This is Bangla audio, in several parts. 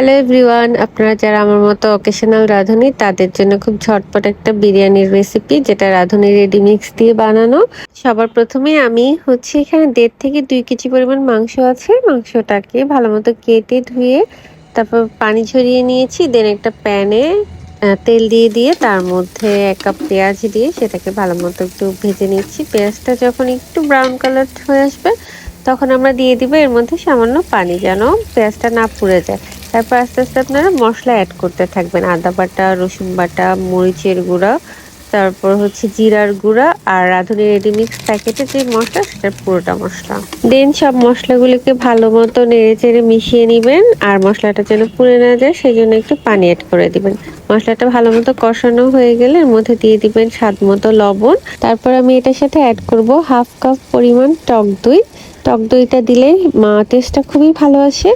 হ্যালো এভরিওয়ান, আপনারা যারা আমার মতো অকেশনাল রাঁধুনি তাদের জন্য খুব ঝটপট একটা বিরিয়ানির রেসিপি, যেটা রাঁধুনি রেডি মিক্স দিয়ে বানানো। সবার প্রথমে আমি এখানে 1.5 থেকে 2 কেজি পরিমাণ মাংস আছে। মাংসটাকে ভালো মতো কেটে ধুয়ে তারপর পানি ঝরিয়ে নিয়েছি। দেন একটা প্যানে তেল দিয়ে তার মধ্যে 1 কাপ পেঁয়াজ দিয়ে সেটাকে ভালো মতো একটু ভেজে নিচ্ছি। পেঁয়াজটা যখন একটু ব্রাউন কালার হয়ে আসবে তখন আমরা দিয়ে দিব এর মধ্যে সামান্য পানি, যেন পেঁয়াজটা না পুড়ে যায়। তারপর আস্তে আস্তে আপনারা মশলা অ্যাড করতে থাকবেন। আদা বাটা, রসুন বাটা, মরিচের গুঁড়া, তারপর জিরার গুঁড়া আর রাঁধুনি রেডিমিক্স প্যাকেটে যে মশলা সেটার পুরোটা মশলা। দেন সব মশলাগুলিকে ভালো মতো নেড়ে চেড়ে মিশিয়ে নেবেন। আর মশলাটা যেন পুড়ে না যায় সেই জন্য একটু পানি অ্যাড করে দিবেন। মশলাটা ভালো মতো কষানো হয়ে গেলে এর মধ্যে দিয়ে দিবেন স্বাদ মতো লবণ। তারপর আমি এটার সাথে অ্যাড করব 1/2 কাপ পরিমাণ টক দই। টক দইটা দিলে টেস্টটা খুবই ভালো আসে।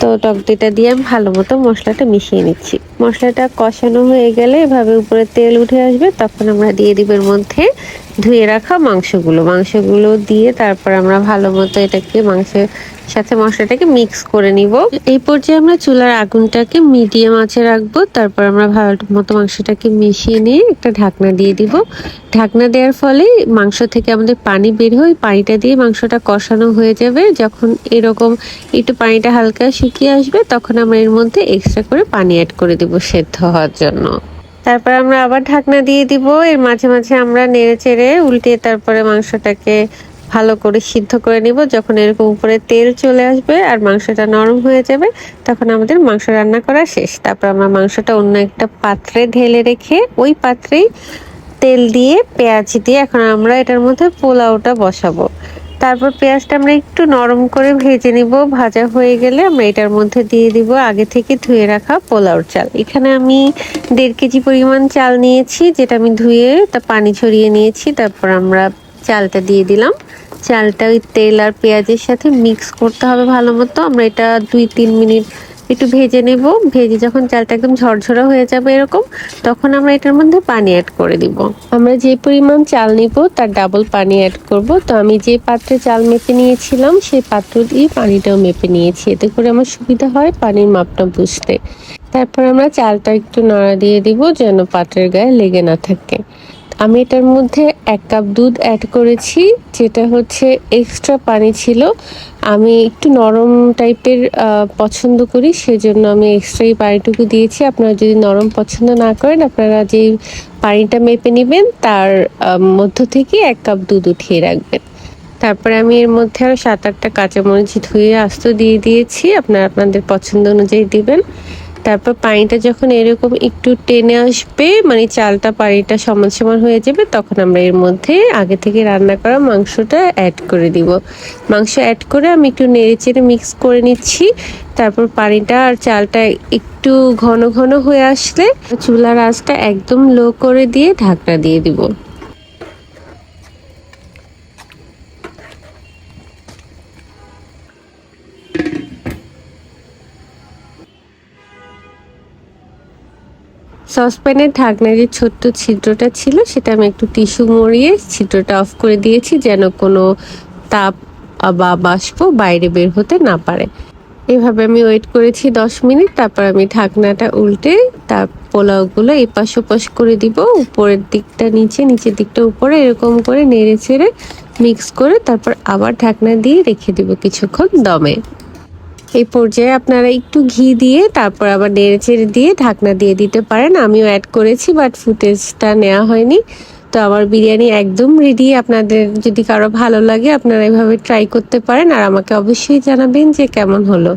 তো টক দইটা দিয়ে আমি ভালো মতো মশলাটা মিশিয়ে নিচ্ছি। মশলাটা কষানো হয়ে গেলে এভাবে উপরে তেল উঠে আসবে, তখন আমরা দিয়ে দিব এর মধ্যে ধুয়ে রাখা মাংসগুলো দিয়ে তারপর আমরা ভালো মতো এটাকে মাংসের সাথে মশলাটাকে মিক্স করে নিব। এই পর্যায়ে আমরা চুলার আগুনটাকে মিডিয়াম আঁচে রাখবো। তারপর আমরা ভালো মতো মাংসটাকে মিশিয়ে নিয়ে একটা ঢাকনা দিয়ে দিব। ঢাকনা দেওয়ার ফলে মাংস থেকে আমাদের পানি বের হয়, পানিটা দিয়ে মাংসটা কষানো হয়ে যাবে। যখন এরকম একটু পানিটা হালকা শুকিয়ে আসবে তখন আমরা এর মধ্যে এক্সট্রা করে পানি অ্যাড করে দিব সেদ্ধ হওয়ার জন্য। তারপর আমরা আবার ঢাকনা দিয়ে দিব। এর মাঝে মাঝে আমরা নেড়ে চেড়ে উল্টে তারপরে মাংসটাকে ভালো করে সিদ্ধ করে নিব। যখন এরকম উপরে তেল চলে আসবে আর মাংসটা নরম হয়ে যাবে তখন আমাদের মাংস রান্না করা শেষ। তারপর আমরা মাংসটা অন্য একটা পাত্রে ঢেলে রেখে ওই পাত্রেই তেল দিয়ে পেঁয়াজ দিয়ে এখন আমরা এটার মধ্যে পোলাওটা বসাবো। তারপর পেঁয়াজটা আমরা একটু নরম করে ভেজে নিব। ভাজা হয়ে গেলে আমরা এটার মধ্যে দিয়ে দিব আগে থেকে ধুয়ে রাখা পোলাওর চাল। এখানে আমি 1.5 কেজি পরিমাণ চাল নিয়েছি, যেটা আমি ধুয়ে তা পানি ছড়িয়ে নিয়েছি। তারপর আমরা চালটা দিয়ে দিলাম। চালটা ওই তেল আর পেঁয়াজের সাথে মিক্স করতে হবে ভালো মতো। আমরা এটা 2-3 মিনিট একটু ভেজে নেব। ভেজে যখন চালটা একদম ঝরঝরা হয়ে যাবে এরকম, তখন আমরা এটার মধ্যে পানি অ্যাড করে দিব। আমরা যে পরিমাণ চাল নিব তার ডাবল পানি অ্যাড করব। তো আমি যে পাত্রে চাল মেপে নিয়েছিলাম সেই পাত্র দিয়ে পানিটাও মেপে নিয়েছি, এতে করে আমার সুবিধা হয় পানির মাপটা বুঝতে। তারপর আমরা চালটা একটু নাড়া দিয়ে দিব যেন পাত্রের গায়ে লেগে না থাকে। আমি এটার মধ্যে 1 কাপ দুধ অ্যাড করেছি, যেটা এক্সট্রা পানি ছিল। আমি একটু নরম টাইপের পছন্দ করি, সেজন্য আমি এক্সট্রা এই পানিটুকু দিয়েছি। আপনারা যদি নরম পছন্দ না করেন, আপনারা যেই পানিটা মেপে নেবেন তার মধ্য থেকে 1 কাপ দুধ উঠিয়ে রাখবেন। তারপরে আমি এর মধ্যে আরও 7-8টা কাঁচামরিচ ধুয়ে আস্ত দিয়ে দিয়েছি। আপনারা আপনাদের পছন্দ অনুযায়ী দিবেন। তারপর পানিটা যখন এরকম একটু টেনে আসবে, মানে চালটা পানিটা সমান সমান হয়ে যাবে, তখন আমরা এর মধ্যে আগে থেকে রান্না করা মাংসটা অ্যাড করে দিব। মাংস অ্যাড করে আমি একটু নেড়ে চেড়ে মিক্স করে নিচ্ছি। তারপর পানিটা আর চালটা একটু ঘন ঘন হয়ে আসলে চুলার আঁচটা একদম লো করে দিয়ে ঢাকনা দিয়ে দিব। সসপ্যানের ঢাকনার যে ছোট্ট ছিদ্রটা ছিল সেটা আমি একটু টিস্যু মুড়িয়ে ছিদ্রটা অফ করে দিয়েছি, যেন কোনো তাপ বা বাষ্প বাইরে বের হতে না পারে। এভাবে আমি ওয়েট করেছি 10 মিনিট। তারপর আমি ঢাকনাটা উল্টে তার পোলাওগুলো এপাশ ওপাশ করে দিব। উপরের দিকটা নিচে, নিচের দিকটা উপরে, এরকম করে নেড়ে ছেড়ে মিক্স করে তারপর আবার ঢাকনা দিয়ে রেখে দিব কিছুক্ষণ দমে। এই পর্যায়ে আপনারা একটু ঘি দিয়ে তারপর আবার নেড়ে চেড়ে দিয়ে ঢাকনা দিয়ে দিতে পারেন। আমিও অ্যাড করেছি, বাট ফুটেজটা নেওয়া হয়নি। তো আমার বিরিয়ানি একদম রেডি। আপনাদের যদি কারো ভালো লাগে আপনারা এভাবে ট্রাই করতে পারেন আর আমাকে অবশ্যই জানাবেন যে কেমন হলো।